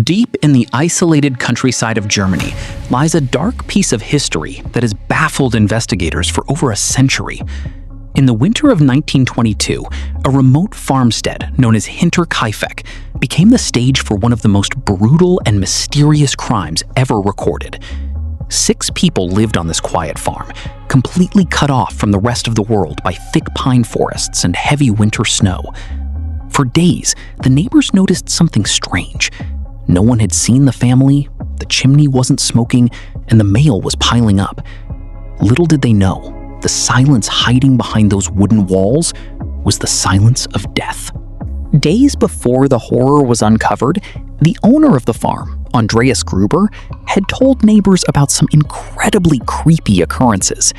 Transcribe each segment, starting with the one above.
Deep in the isolated countryside of Germany lies a dark piece of history that has baffled investigators for over a century. In the winter of 1922, a remote farmstead known as Hinterkaifeck became the stage for one of the most brutal and mysterious crimes ever recorded. 6 people lived on this quiet farm, completely cut off from the rest of the world by thick pine forests and heavy winter snow. For days, the neighbors noticed something strange. No one had seen the family, the chimney wasn't smoking, and the mail was piling up. Little did they know, the silence hiding behind those wooden walls was the silence of death. Days before the horror was uncovered, the owner of the farm, Andreas Gruber, had told neighbors about some incredibly creepy occurrences.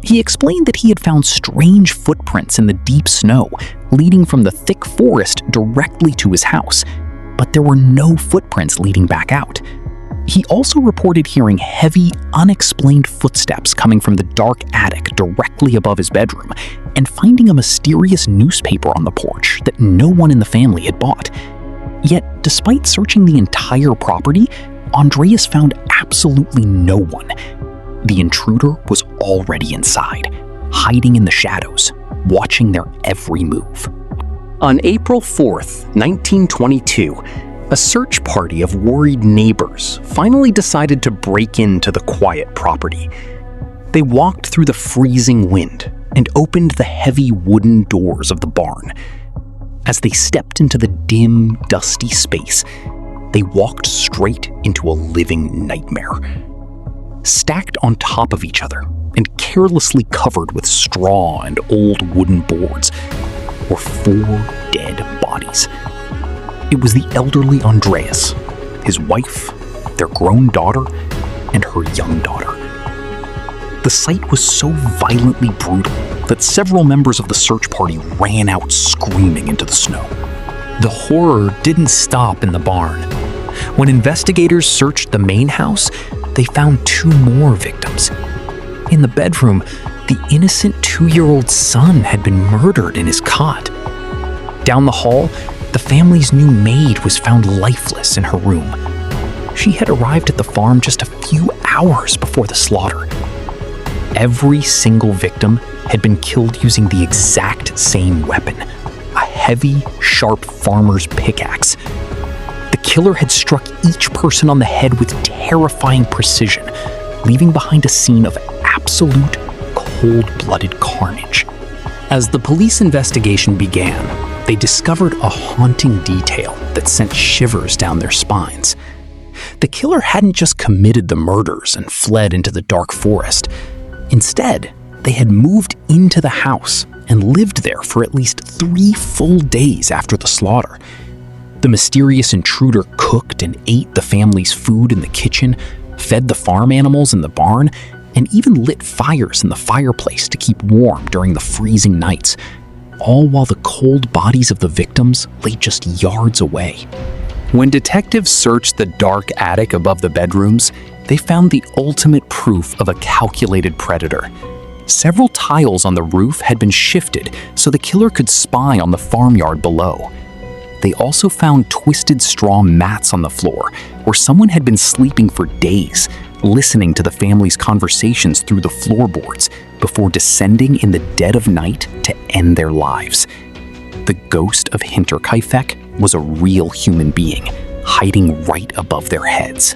He explained that he had found strange footprints in the deep snow, leading from the thick forest directly to his house, but there were no footprints leading back out. He also reported hearing heavy, unexplained footsteps coming from the dark attic directly above his bedroom, and finding a mysterious newspaper on the porch that no one in the family had bought. Yet, despite searching the entire property, Andreas found absolutely no one. The intruder was already inside, hiding in the shadows, watching their every move. On April 4th, 1922, a search party of worried neighbors finally decided to break into the quiet property. They walked through the freezing wind and opened the heavy wooden doors of the barn. As they stepped into the dim, dusty space, they walked straight into a living nightmare. Stacked on top of each other and carelessly covered with straw and old wooden boards were 4 dead bodies. It was the elderly Andreas, his wife, their grown daughter, and her young daughter. The sight was so violently brutal that several members of the search party ran out screaming into the snow. The horror didn't stop in the barn. When investigators searched the main house, they found 2 more victims. In the bedroom, the innocent 2-year-old son had been murdered in his cot. Down the hall, the family's new maid was found lifeless in her room. She had arrived at the farm just a few hours before the slaughter. Every single victim had been killed using the exact same weapon, a heavy, sharp farmer's pickaxe. The killer had struck each person on the head with terrifying precision, leaving behind a scene of absolute cold-blooded carnage. As the police investigation began, they discovered a haunting detail that sent shivers down their spines. The killer hadn't just committed the murders and fled into the dark forest. Instead, they had moved into the house and lived there for at least 3 full days after the slaughter. The mysterious intruder cooked and ate the family's food in the kitchen, fed the farm animals in the barn, and even lit fires in the fireplace to keep warm during the freezing nights, all while the cold bodies of the victims lay just yards away. When detectives searched the dark attic above the bedrooms, they found the ultimate proof of a calculated predator. Several tiles on the roof had been shifted so the killer could spy on the farmyard below. They also found twisted straw mats on the floor where someone had been sleeping for days, listening to the family's conversations through the floorboards before descending in the dead of night to end their lives. The ghost of Hinterkaifeck was a real human being, hiding right above their heads.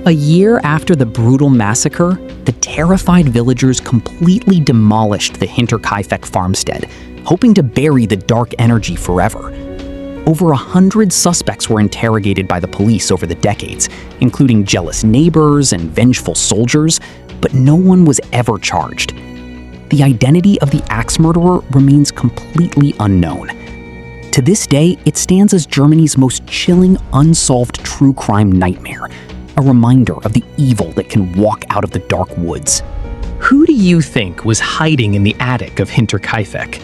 A year after the brutal massacre, the terrified villagers completely demolished the Hinterkaifeck farmstead, hoping to bury the dark energy forever. Over 100 suspects were interrogated by the police over the decades, including jealous neighbors and vengeful soldiers, but no one was ever charged. The identity of the axe murderer remains completely unknown. To this day, it stands as Germany's most chilling, unsolved true crime nightmare, a reminder of the evil that can walk out of the dark woods. Who do you think was hiding in the attic of Hinterkaifeck?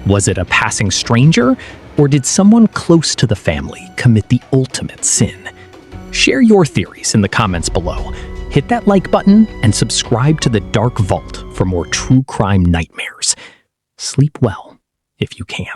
Was it a passing stranger? Or did someone close to the family commit the ultimate sin? Share your theories in the comments below. Hit that like button and subscribe to The Dark Vault for more true crime nightmares. Sleep well if you can.